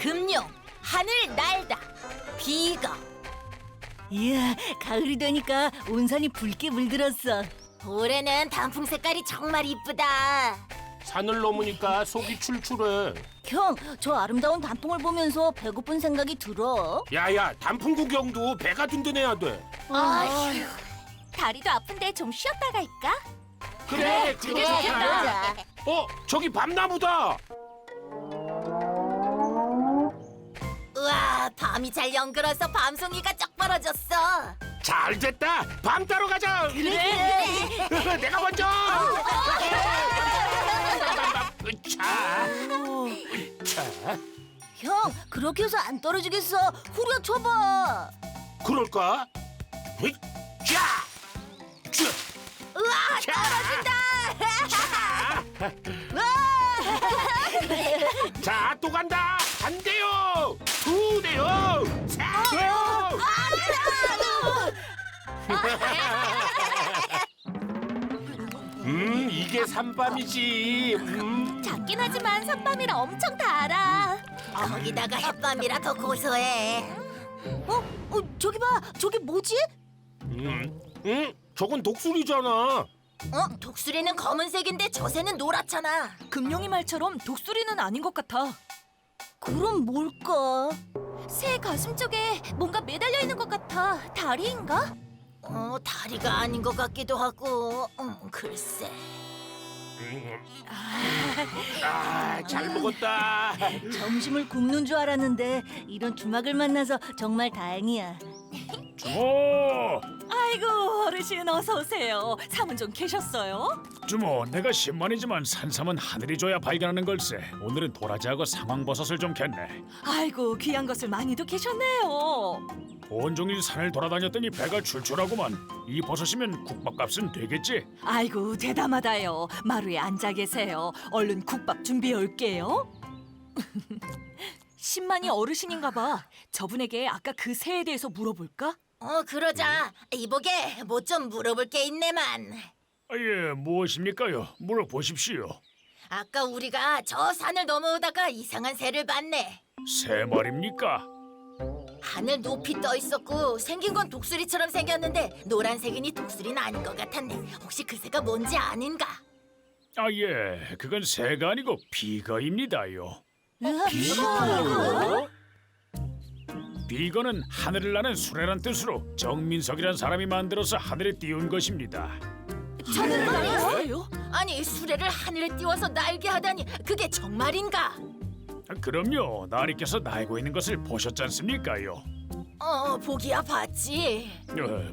금룡, 하늘 날다, 비거. 이야, 가을이 되니까 온 산이 붉게 물들었어. 올해는 단풍 색깔이 정말 이쁘다. 산을 넘으니까 속이 출출해. 형, 저 아름다운 단풍을 보면서 배고픈 생각이 들어. 야야, 단풍 구경도 배가 든든해야 돼. 아휴, 다리도 아픈데 좀 쉬었다 갈까? 그래, 그게 좋겠다. 저기 밤나무다. 우와, 밤이 잘 연그러서 밤송이가 쩍 벌어졌어. 잘 됐다. 밤 따러 가자. 그래. 내가 먼저. 자, 자, 형, 그렇게 해서 안 떨어지겠어. 후려쳐봐. 그럴까? 자, 자, 우와, 떨어진다. 자, 또 간다. 한 대요, 두 대요, 세 대요. 이게 산밤이지. 작긴 하지만 산밤이라 엄청 달아. 거기다가 햇밤이라 더 고소해. 저기 봐. 저게 뭐지? 저건 독수리잖아. 독수리는 검은색인데 저새는 노랗잖아. 금룡이 말처럼 독수리는 아닌 것 같아. 그럼 뭘까? 새 가슴 쪽에 뭔가 매달려 있는 것 같아. 다리인가? 다리가 아닌 것 같기도 하고. 글쎄. 잘 먹었다. 점심을 굶는 줄 알았는데 이런 주막을 만나서 정말 다행이야. 주모! 아이고 어르신 어서 오세요. 삼은 좀 계셨어요? 주모, 내가 신만이지만 산삼은 하늘이 줘야 발견하는 걸세. 오늘은 도라지하고 상황버섯을 좀 캤네. 아이고 귀한 것을 많이도 계셨네요. 온종일 산을 돌아다녔더니 배가 출출하구만. 이 버섯이면 국밥값은 되겠지? 아이고 대담하다요. 마루에 앉아 계세요. 얼른 국밥 준비해 올게요. 신만이 어르신인가 봐. 저분에게 아까 그 새에 대해서 물어볼까? 그러자. 이보게 뭐 좀 물어볼 게 있네만. 예, 무엇입니까요? 물어보십시오. 아까 우리가 저 산을 넘어오다가 이상한 새를 봤네. 새 말입니까? 하늘 높이 떠 있었고 생긴 건 독수리처럼 생겼는데 노란색이니 독수리는 아닌 것 같았네. 혹시 그 새가 뭔지 아는가? 아, 예, 그건 새가 아니고 비거입니다요. 비거? 비거는 하늘을 나는 수레란 뜻으로 정민석이란 사람이 만들어서 하늘에 띄운 것입니다. 정말이에요? 아니 수레를 하늘에 띄워서 날게 하다니 그게 정말인가? 아, 그럼요. 나리께서 날고 있는 것을 보셨지 않습니까요? 보기야 봤지.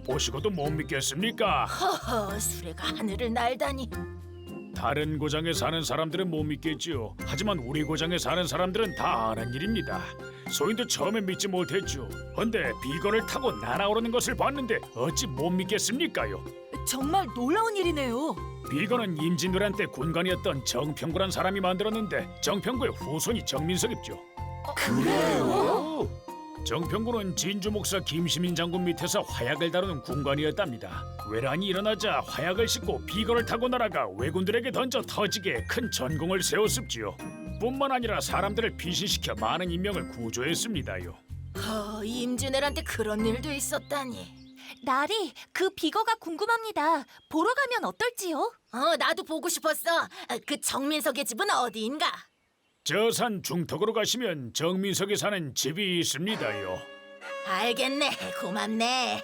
보시고도 못 믿겠습니까? 허허, 수레가 하늘을 날다니. 다른 고장에 사는 사람들은 못 믿겠지요. 하지만 우리 고장에 사는 사람들은 다 아는 일입니다. 소인도 처음엔 믿지 못했죠. 근데 비거를 타고 날아오르는 것을 봤는데 어찌 못 믿겠습니까요? 정말 놀라운 일이네요. 비거는 임진왜란 때 군관이었던 정평구란 사람이 만들었는데 정평구의 후손이 정민석입죠. 그래요? 정평구는 진주 목사 김시민 장군 밑에서 화약을 다루는 군관이었답니다. 외란이 일어나자 화약을 싣고 비거를 타고 날아가 왜군들에게 던져 터지게 큰 전공을 세웠습지요. 뿐만 아니라 사람들을 피신시켜 많은 인명을 구조했습니다요. 임진왜란 때 그런 일도 있었다니. 나리, 그 비거가 궁금합니다. 보러 가면 어떨지요? 나도 보고 싶었어. 그 정민석의 집은 어디인가? 저 산 중턱으로 가시면 정민석이 사는 집이 있습니다요. 알겠네. 고맙네.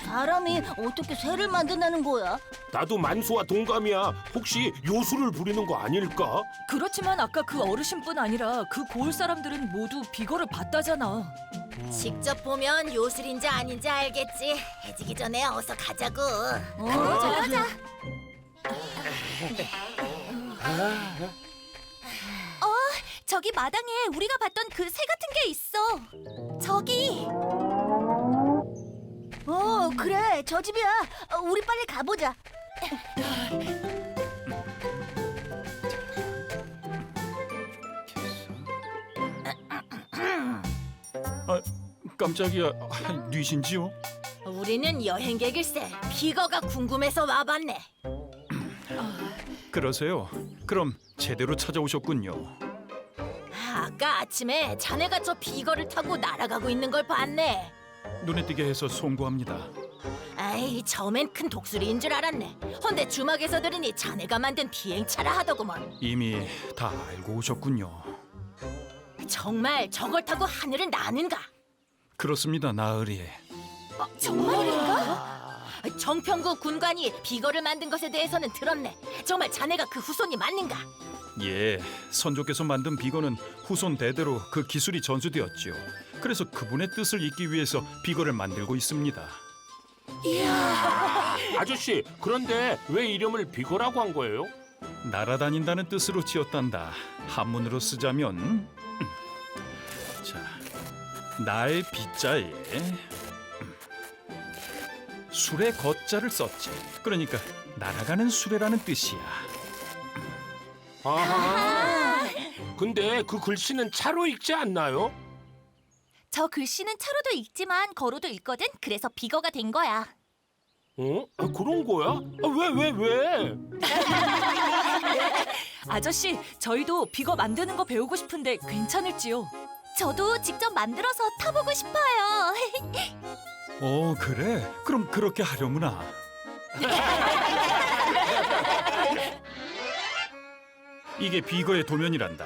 사람이 어떻게 새를 만든다는 거야? 나도 만수와 동감이야. 혹시 요술을 부리는 거 아닐까? 그렇지만 아까 그 어르신뿐 아니라 그 고을 사람들은 모두 비거를 봤다잖아. 직접 보면 요술인지 아닌지 알겠지. 해지기 전에 어서 가자고. 가자. 저기 마당에 우리가 봤던 그 새 같은 게 있어. 저기. 그래. 저 집이야. 우리 빨리 가보자. 깜짝이야. 뉘신지요? 우리는 여행객일세. 비거가 궁금해서 와봤네. 그러세요? 그럼 제대로 찾아오셨군요. 아까 아침에 자네가 저 비거를 타고 날아가고 있는 걸 봤네. 눈에 띄게 해서 송구합니다. 아이, 처음엔 큰 독수리인 줄 알았네. 헌데 주막에서 들으니 자네가 만든 비행차라 하더구먼. 이미 다 알고 오셨군요. 정말 저걸 타고 하늘을 나는가? 그렇습니다, 나으리. 정말인가? 정평구 군관이 비거를 만든 것에 대해서는 들었네. 정말 자네가 그 후손이 맞는가? 예, 선조께서 만든 비거는 후손 대대로 그 기술이 전수되었지요. 그래서 그분의 뜻을 잇기 위해서 비거를 만들고 있습니다. 아저씨, 그런데 왜 이름을 비거라고 한 거예요? 날아다닌다는 뜻으로 지었단다. 한문으로 쓰자면 자, 날 비자에 수레 거자를 썼지. 그러니까 날아가는 수레라는 뜻이야. 아하. 근데 그 글씨는 차로 읽지 않나요? 저 글씨는 차로도 읽지만 거로도 읽거든. 그래서 비거가 된 거야. 어? 아, 그런 거야? 왜? 아저씨, 저희도 비거 만드는 거 배우고 싶은데 괜찮을지요? 저도 직접 만들어서 타보고 싶어요. 그래? 그럼 그렇게 하려무나. 이게 비거의 도면이란다.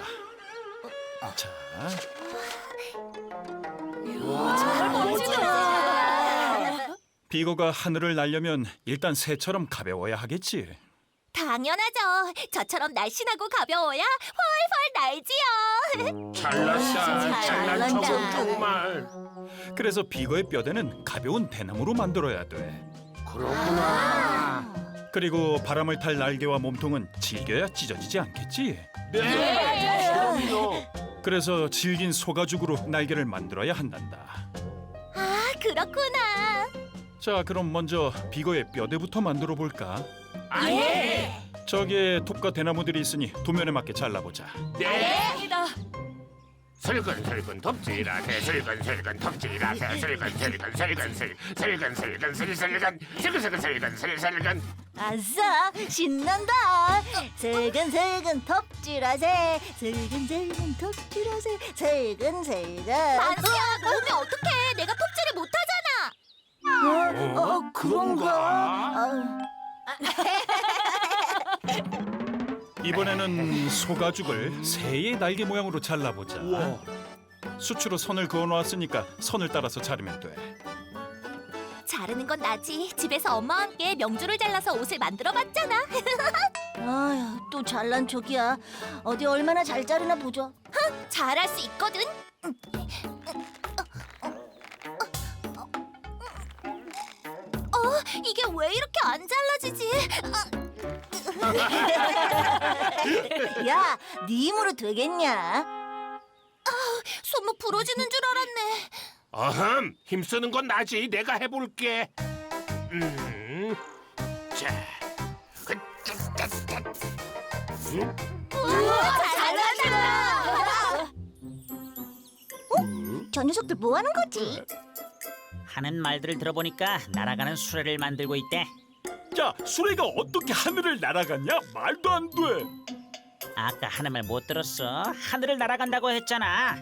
자, 정말 멋지다. 비거가 하늘을 날려면 일단 새처럼 가벼워야 하겠지. 당연하죠. 저처럼 날씬하고 가벼워야 훨훨 날지요. 잘났다. 잘난 척은 잘난다. 정말. 그래서 비거의 뼈대는 가벼운 대나무로 만들어야 돼. 그렇구나. 그리고 바람을 탈 날개와 몸통은 질겨야 찢어지지 않겠지. 네. 그럼요. 그래서 질긴 소가죽으로 날개를 만들어야 한단다. 아, 그렇구나. 자, 그럼 먼저 비거의 뼈대부터 만들어 볼까? 예. 저기에 톱과 대나무들이 있으니 도면에 맞게 잘라보자. 네. 입니다. 슬근슬근 톱질하세 슬근슬근 톱질하세 슬근슬근 슬근슬근 아싸, 신난다. 슬근슬근 톱질하세. 슬근슬근 톱질하세. 슬근슬근. 만수야, 너 오면 어떡해. 내가 톱질을 못하잖아. 그런가? 이번에는 소가죽을 새의 날개 모양으로 잘라보자. 우와. 수치로 선을 그어놓았으니까 선을 따라서 자르면 돼. 자르는 건 나지. 집에서 엄마와 함께 명주를 잘라서 옷을 만들어봤잖아. 아휴, 또 잘난 척이야. 어디 얼마나 잘 자르나 보자. 잘할 수 있거든. 이게 왜 이렇게 안 잘라지지? 야, 네 힘으로 되겠냐? 손목 부러지는 줄 알았네. 어흠, 힘쓰는 건 나지. 내가 해볼게. 자, 잘한다. 저 녀석들 뭐 하는 거지? 하는 말들을 들어보니까 날아가는 수레를 만들고 있대. 야, 수레가 어떻게 하늘을 날아갔냐? 말도 안 돼. 아까 하는 말 못 들었어? 하늘을 날아간다고 했잖아.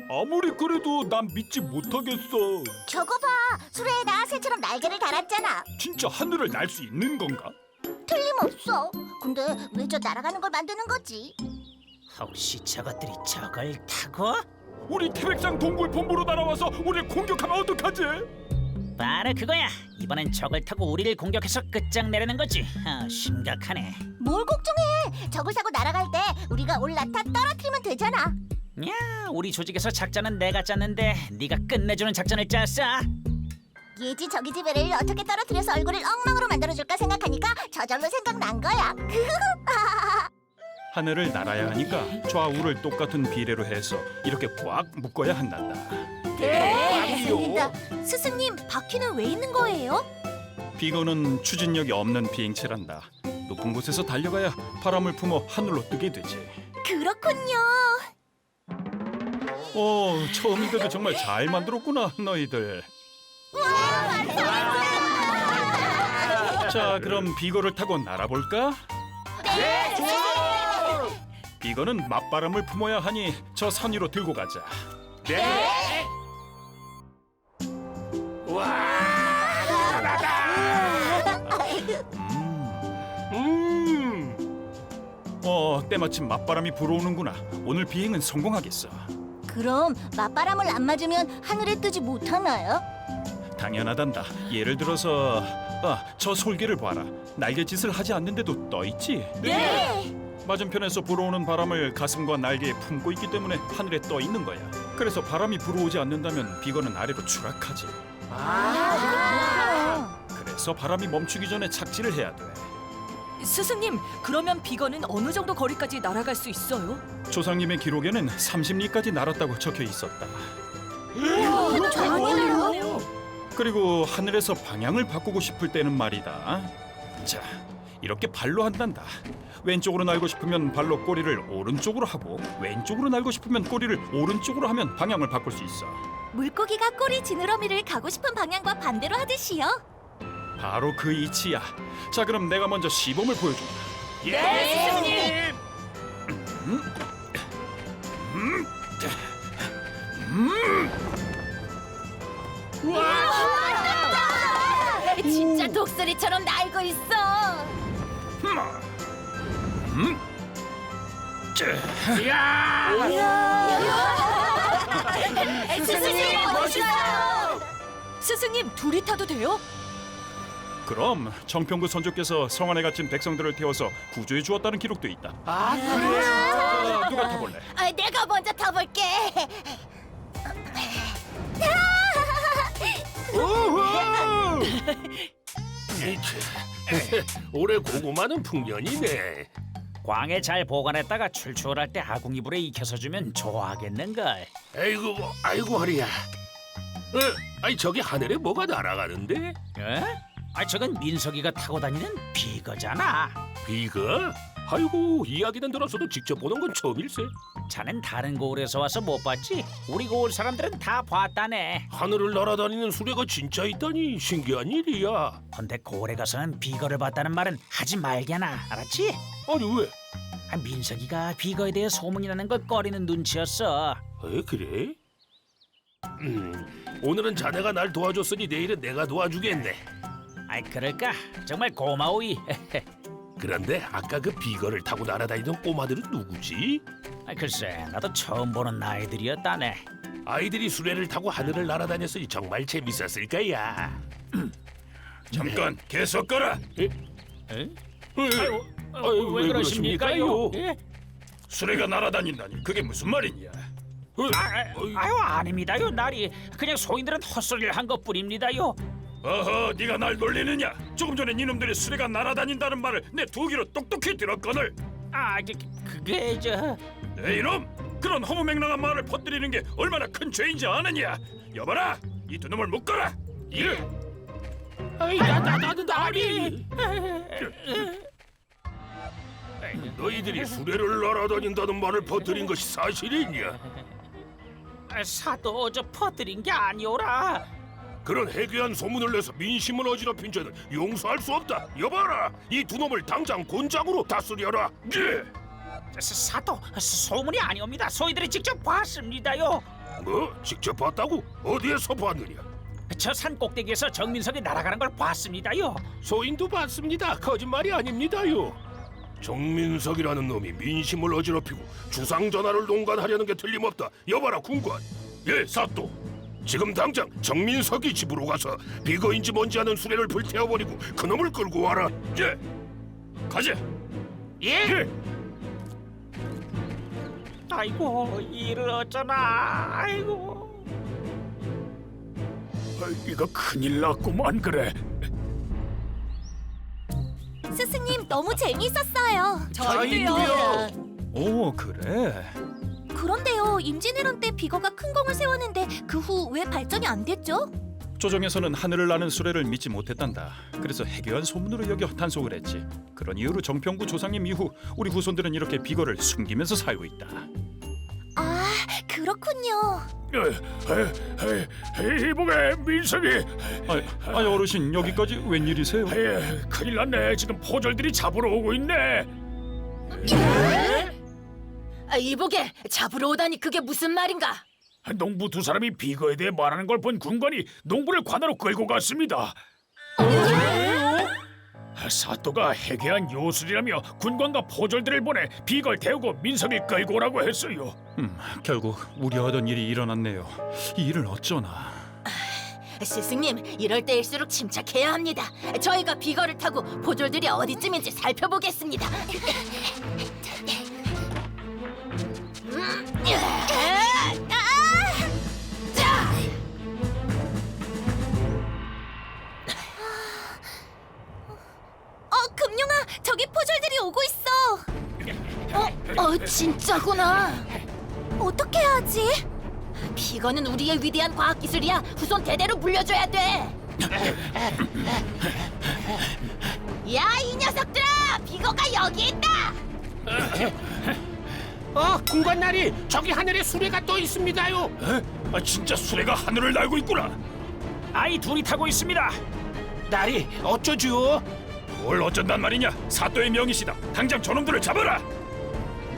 아무리 그래도 난 믿지 못하겠어. 저거 봐, 수레에다 새처럼 날개를 달았잖아. 진짜 하늘을 날 수 있는 건가? 틀림없어. 근데 왜 저 날아가는 걸 만드는 거지? 혹시 저것들이 저걸 타고? 우리 태백산 동굴 본부로 날아와서 우리를 공격하면 어떡하지? 바로 그거야. 이번엔 저걸 타고 우리를 공격해서 끝장내려는 거지. 심각하네. 뭘 걱정해? 저걸 타고 날아갈 때 우리가 올라타 떨어뜨리면 되잖아. 야, 우리 조직에서 작전은 내가 짰는데 네가 끝내주는 작전을 짰어. 예지 저기 집애를 어떻게 떨어뜨려서 얼굴을 엉망으로 만들어줄까 생각하니까 저절로 생각난 거야. 하늘을 날아야 하니까 좌우를 똑같은 비례로 해서 이렇게 꽉 묶어야 한단다. 대박이다. 스승님, 바퀴는 왜 있는 거예요? 비거는 추진력이 없는 비행체란다. 높은 곳에서 달려가야 바람을 품어 하늘로 뜨게 되지. 그렇군요. 처음인데도 정말 잘 만들었구나, 너희들. 자, 그럼 비거를 타고 날아볼까? 비거는 맞바람을 품어야 하니 저 산 위로 들고 가자. 네. 와, 때마침 맞바람이 불어오는구나. 오늘 비행은 성공하겠어. 그럼 맞바람을 안 맞으면 하늘에 뜨지 못하나요? 당연하단다. 예를 들어서 저 솔개를 봐라. 날갯짓을 하지 않는데도 떠 있지. 네. 맞은편에서 불어오는 바람을 가슴과 날개에 품고 있기 때문에 하늘에 떠 있는 거야. 그래서 바람이 불어오지 않는다면 비거는 아래로 추락하지. 그래서 바람이 멈추기 전에 착지를 해야 돼. 스승님, 그러면 비거는 어느 정도 거리까지 날아갈 수 있어요? 조상님의 기록에는 30리까지 날았다고 적혀 있었다. 정말요? 그리고 하늘에서 방향을 바꾸고 싶을 때는 말이다. 자, 이렇게 발로 한단다. 왼쪽으로 날고 싶으면 발로 꼬리를 오른쪽으로 하고, 왼쪽으로 날고 싶으면 꼬리를 오른쪽으로 하면 방향을 바꿀 수 있어. 물고기가 꼬리 지느러미를 가고 싶은 방향과 반대로 하듯이요. 바로 그 이치야. 자, 그럼 내가 먼저 시범을 보여준다. 네, 스승님. 진짜 독수리처럼 날고 있어. 스승님 멋있어요. 스승님, 둘이 타도 돼요? 그럼 정평구 선조께서 성 안에 갇힌 백성들을 태워서 구조해 주었다는 기록도 있다. 자, 누가 타볼래? 내가 먼저 타볼게. 우후! 올해 고구마는 풍년이네. 광에 잘 보관했다가 출출할 때 아궁이불에 익혀서 주면 좋아하겠는걸. 아이고 허리야. 아니 저기 하늘에 뭐가 날아가는데? 저건 민석이가 타고 다니는 비거잖아. 비가? 아이고 이야기는 들었어도 직접 보는 건 처음일세. 자넨 다른 고을에서 와서 못 봤지? 우리 고을 사람들은 다 봤다네. 하늘을 날아다니는 수레가 진짜 있다니 신기한 일이야. 근데 고을에 가서는 비거를 봤다는 말은 하지 말게나, 알았지? 아니 왜? 민석이가 비거에 대해 소문이 나는 걸 꺼리는 눈치였어. 그래? 오늘은 자네가 날 도와줬으니 내일은 내가 도와주겠네. 그럴까? 정말 고마워이. 그런데 아까 그 비거를 타고 날아다니던 꼬마들은 누구지? 글쎄, 나도 처음 보는 아이들이었다네. 아이들이 수레를 타고 하늘을 날아다녔으니 정말 재밌었을 거야. 잠깐 계속 가라. 왜 그러십니까요? 수레가 날아다닌다니 그게 무슨 말이냐? 아닙니다요, 나리. 그냥 소인들은 헛소리를 한 것뿐입니다요. 어허, 네가 날 놀리느냐? 조금 전에 이놈들이 수레가 날아다닌다는 말을 내 두 귀로 똑똑히 들었거늘. 그게 내 이놈! 그런 허무맹랑한 말을 퍼뜨리는 게 얼마나 큰 죄인지 아느냐? 여봐라, 이 두 놈을 묶어라. 예. 나리. 너희들이 수레를 날아다닌다는 말을 퍼뜨린 것이 사실이냐? 사도 퍼뜨린 게 아니오라. 그런 해괴한 소문을 내서 민심을 어지럽힌 죄는 용서할 수 없다. 여봐라, 이 두 놈을 당장 곤장으로 다스려라. 예. 사도 소문이 아니옵니다. 소인들이 직접 봤습니다요. 뭐? 직접 봤다고? 어디에서 봤느냐? 저 산 꼭대기에서 정민석이 날아가는 걸 봤습니다요. 소인도 봤습니다. 거짓말이 아닙니다요. 정민석이라는 놈이 민심을 어지럽히고 주상 전하를 농간하려는 게 틀림없다. 여봐라 군관. 예, 사또. 지금 당장 정민석이 집으로 가서 비거인지 뭔지 아는 수레를 불태워버리고 그놈을 끌고 와라. 예. 가자. 예. 아이고, 이를 어쩌나. 아이고. 이거 큰일 났구만. 그래. 스승님, 너무 재미있었어요. 저희도요. 오, 그래. 그런데요, 임진왜란 때 비거가 큰 공을 세웠는데 그 후 왜 발전이 안 됐죠? 조정에서는 하늘을 나는 수레를 믿지 못했단다. 그래서 해괴한 소문으로 여겨 단속을 했지. 그런 이유로 정평구 조상님 이후 우리 후손들은 이렇게 비거를 숨기면서 살고 있다. 아, 그렇군요. 이보게 민석이. 아니 어르신, 여기까지 웬일이세요? 큰일 났네. 지금 포졸들이 잡으러 오고 있네. 이보게, 잡으러 오다니 그게 무슨 말인가? 농부 두 사람이 비거에 대해 말하는 걸 본 군관이 농부를 관으로 끌고 갔습니다. 사또가 해괴한 요술이라며 군관과 포졸들을 보내 비걸 태우고 민석이 끌고 오라고 했어요. 결국 우려하던 일이 일어났네요. 이 일을 어쩌나. 스승님, 이럴 때일수록 침착해야 합니다. 저희가 비거를 타고 포졸들이 어디쯤인지 살펴보겠습니다. 금룡아, 저기 포졸들이 오고 있어. 진짜구나. 어떻게 하지? 비거는 우리의 위대한 과학기술이야. 후손 대대로 물려줘야 돼. 야, 이 녀석들아! 비거가 여기 있다! 군관나리, 저기 하늘에 수레가 떠 있습니다요. 진짜 수레가 하늘을 날고 있구나. 아이 둘이 타고 있습니다. 나리, 어쩌지요? 뭘 어쩐단 말이냐? 사또의 명이시다. 당장 저놈들을 잡아라.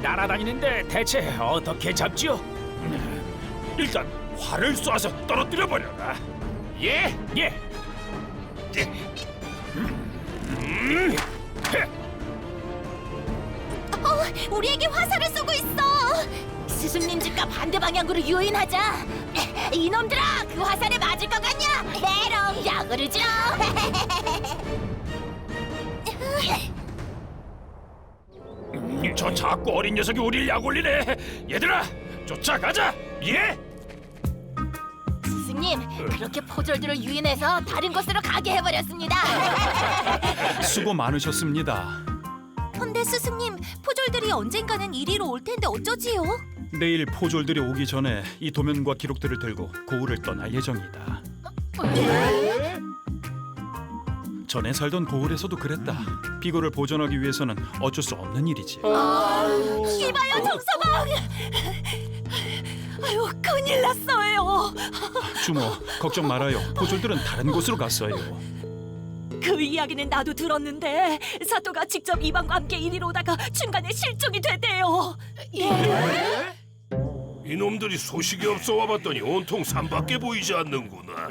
날아다니는데 대체 어떻게 잡지요? 일단 활을 쏴서 떨어뜨려 버려라. 예. 우리에게 화살을 쏘고 있어. 스승님 집과 반대 방향으로 유인하자. 이놈들아, 그 화살에 맞을 것 같냐? 메롱, 야구르죠. 저 작고 어린 녀석이 우리를 약올리네. 얘들아, 쫓아가자. 예. 스승님, 그렇게 포졸들을 유인해서 다른 곳으로 가게 해버렸습니다. 수고 많으셨습니다. 근데 스승님, 포졸들이 언젠가는 이리로 올 텐데 어쩌지요? 내일 포졸들이 오기 전에 이 도면과 기록들을 들고 고을을 떠날 예정이다. 전에 살던 고을에서도 그랬다. 비거를 보존하기 위해서는 어쩔 수 없는 일이지. 이봐요, 정서방. 아유, 큰일 났어요. 주모, 걱정 말아요. 포졸들은 다른 곳으로 갔어요. 그 이야기는 나도 들었는데 사또가 직접 이방과 함께 이리로 오다가 중간에 실종이 됐대요. 이놈들이 소식이 없어 와봤더니 온통 산밖에 보이지 않는구나.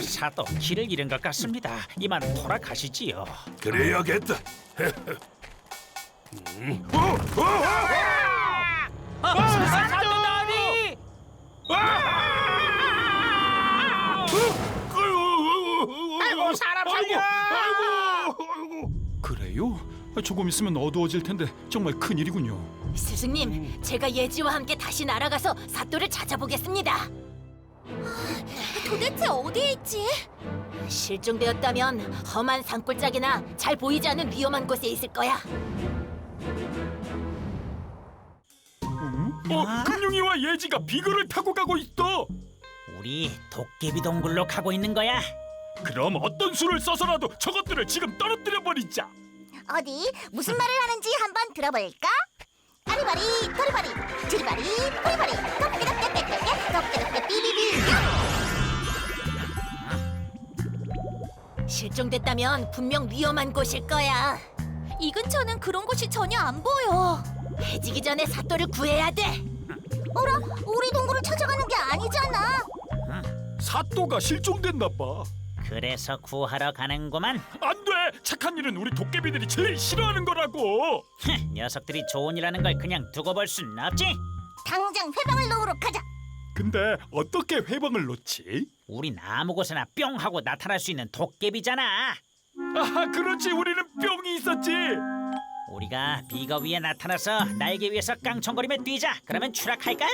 사또 길을 잃은 것 같습니다. 이만 돌아가시지요. 그래야겠다. 사또다리! 아이고, 사람 살려! 그래요? 조금 있으면 어두워질 텐데 정말 큰일이군요. 스승님, 제가 예지와 함께 다시 날아가서 사또를 찾아보겠습니다. 도대체 어디에 있지? 실종되었다면 험한 산골짜기나 잘 보이지 않는 위험한 곳에 있을 거야. 금룡이와 예지가 비거를 타고 가고 있어. 우리 도깨비 동굴로 가고 있는 거야. 그럼 어떤 수를 써서라도 저것들을 지금 떨어뜨려 버리자. 어디 무슨 말을 하는지 한번 들어볼까? 아리바리 토리바리 지리바리 포리바리 덕기덕기덕기덕기 삐비비. 실종됐다면 분명 위험한 곳일 거야. 이 근처는 그런 곳이 전혀 안 보여. 해지기 전에 사또를 구해야 돼. 어라? 우리 동굴을 찾아가는 게 아니잖아. 사또가 실종됐나 봐. 그래서 구하러 가는구만. 안 돼! 착한 일은 우리 도깨비들이 제일 싫어하는 거라고. 녀석들이 좋은 일하는 걸 그냥 두고 볼 순 없지. 당장 회방을 놓으러 가자. 근데 어떻게 회방을 놓지? 우린 아무 곳에나 뿅 하고 나타날 수 있는 도깨비잖아. 아, 그렇지. 우리는 뿅이 있었지. 우리가 비거 위에 나타나서 날개 위에서 깡총거리며 뛰자. 그러면 추락할까?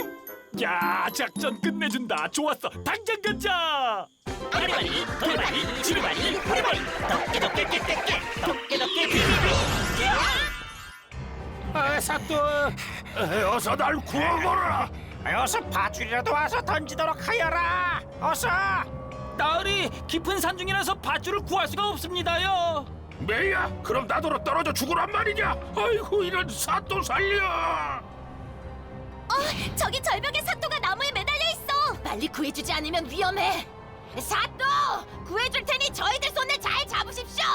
야, 작전 끝내준다. 좋았어. 당장 가자. 아리바리, 도리바리, 지리바리, 포리바리, 덕깨덕깨깨깨깨, 덕깨덕깨 비비비. 사또, 어서 날 구하거라. 어서 밧줄이라도 와서 던지도록 하여라. 어서. 나으리 깊은 산 중이라서 밧줄을 구할 수가 없습니다요. 매야, 그럼 나더러 떨어져 죽으란 말이냐? 아이고, 이런 사또 살려. 저기 절벽에 사또가 나무에 매달려 있어. 빨리 구해주지 않으면 위험해. 사또, 구해줄 테니 저희들 손을 잘 잡으십시오.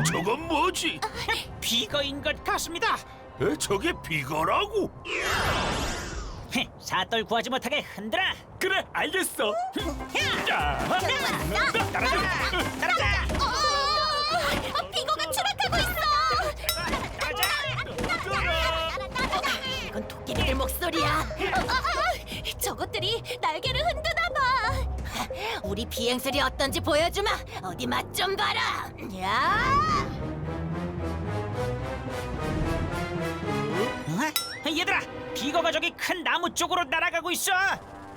저건 뭐지? 비거인 것 같습니다. 저게 비거라고? 헤, 사또를 구하지 못하게 흔들어. 그래, 알겠어. 비거가 추락하고 있어. 이건 토끼들 목소리야. 저것들이 날개를 흔드나 봐. 우리 비행설이 어떤지 보여주마. 어디 맛 좀 봐라. 야! 얘들아, 비거가 저기 큰 나무 쪽으로 날아가고 있어.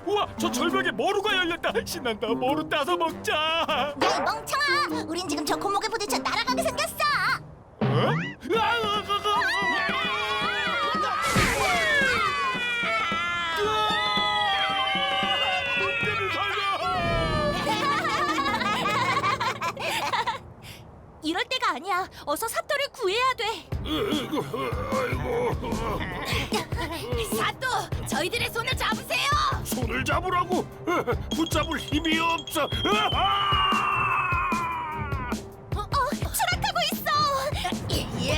우와, 저 절벽에 머루가 열렸다. 신난다. 머루 따서 먹자. 야, 이 멍청아. 우린 지금 저 고목에 부딪혀 날아가게 생겼어. 이럴 때가 아니야. 어서 사또를 구해야 돼. 사또, 저희들의 손을 잡으세요. 손을 잡으라고? 붙잡을 힘이 없어. 추락하고 있어. 야!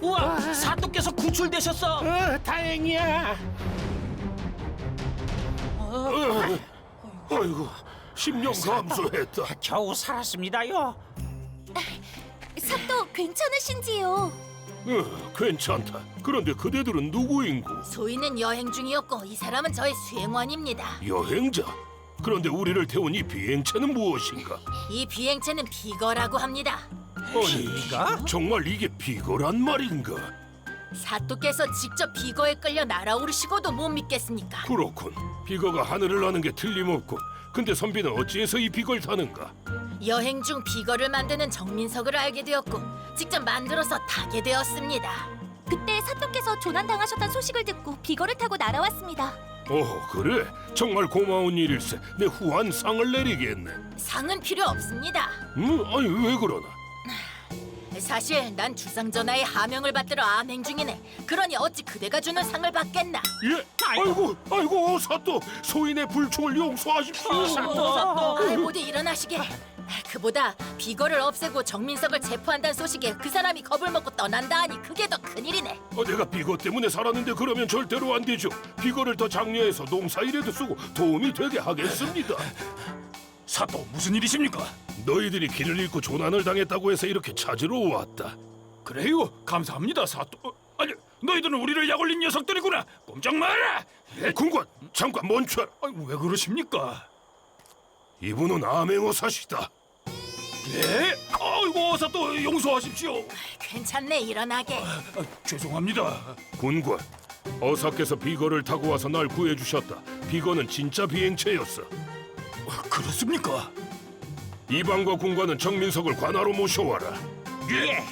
우와, 사또께서 구출되셨어. 다행이야. 아이고, 10년 감소했다. 겨우 살았습니다요. 사또 괜찮으신지요? 괜찮다. 그런데 그대들은 누구인고? 소인은 여행 중이었고 이 사람은 저의 수행원입니다. 여행자? 그런데 우리를 태운 이 비행체는 무엇인가? 이 비행체는 비거라고 합니다. 아니, 정말 이게 비거란 말인가? 사또께서 직접 비거에 끌려 날아오르시고도 못 믿겠습니까? 그렇군. 비거가 하늘을 나는 게 틀림없고. 근데 선비는 어찌해서 이 비거를 타는가? 여행 중 비거를 만드는 정민석을 알게 되었고 직접 만들어서 타게 되었습니다. 그때 사또께서 조난당하셨다는 소식을 듣고 비거를 타고 날아왔습니다. 그래? 정말 고마운 일일세. 내 후한 상을 내리겠네. 상은 필요 없습니다. 아니 왜 그러나? 사실 난 주상전하의 하명을 받들어 암행 중이네. 그러니 어찌 그대가 주는 상을 받겠나? 예? 아이고 사또 소인의 불충을 용서하십시오. 모두 일어나시게. 그보다 비거를 없애고 정민석을 체포한다는 소식에 그 사람이 겁을 먹고 떠난다 하니 그게 더 큰일이네. 내가 비거 때문에 살았는데 그러면 절대로 안 되죠. 비거를 더 장려해서 농사일에도 쓰고 도움이 되게 하겠습니다. 사또, 무슨 일이십니까? 너희들이 길을 잃고 조난을 당했다고 해서 이렇게 찾으러 왔다. 그래요, 감사합니다, 사또. 아니, 너희들은 우리를 약올린 녀석들이구나. 꼼짝 마라. 군관 잠깐 멈춰라. 왜 그러십니까? 이분은 암행어사시다. 예? 아이고, 사또 용서하십시오. 괜찮네, 일어나게. 죄송합니다. 군관, 어사께서 비거를 타고 와서 날 구해주셨다. 비거는 진짜 비행체였어. 그렇습니까? 이방과 군관은 정민석을 관하로 모셔와라. 예.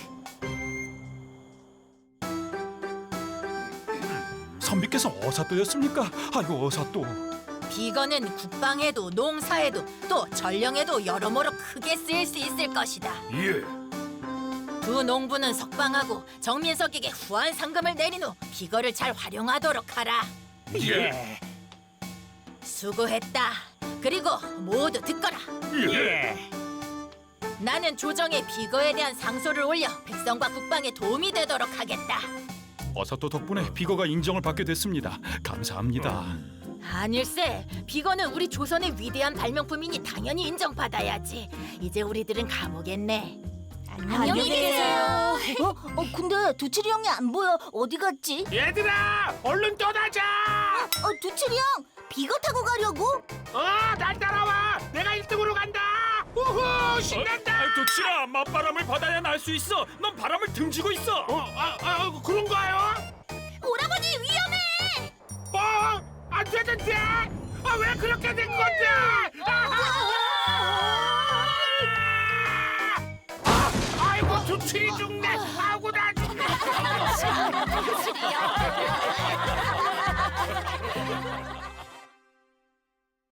선비께서 어사또였습니까? 아이고, 어사또. 비거는 국방에도 농사에도 또 전령에도 여러모로 크게 쓰일 수 있을 것이다. 예. 두 농부는 석방하고 정민석에게 후한 상금을 내린 후 비거를 잘 활용하도록 하라. 예. 수고했다. 그리고 모두 듣거라. 예. 나는 조정에 비거에 대한 상소를 올려 백성과 국방에 도움이 되도록 하겠다. 어사또 덕분에 비거가 인정을 받게 됐습니다. 감사합니다. 아닐세, 비거는 우리 조선의 위대한 발명품이니 당연히 인정받아야지. 이제 우리들은 가보겠네. 안녕히 계세요. 근데 두칠이 형이 안 보여. 어디 갔지? 얘들아, 얼른 떠나자. 두칠이 형, 비거 타고 가려고? 날 따라와. 내가 1등으로 간다. 우후, 신난다. 도치라, 맞바람을 받아야 날 수 있어. 넌 바람을 등지고 있어. 그런가요? 오라버니 위험해! 안 되는데. 왜 그렇게 된 건데?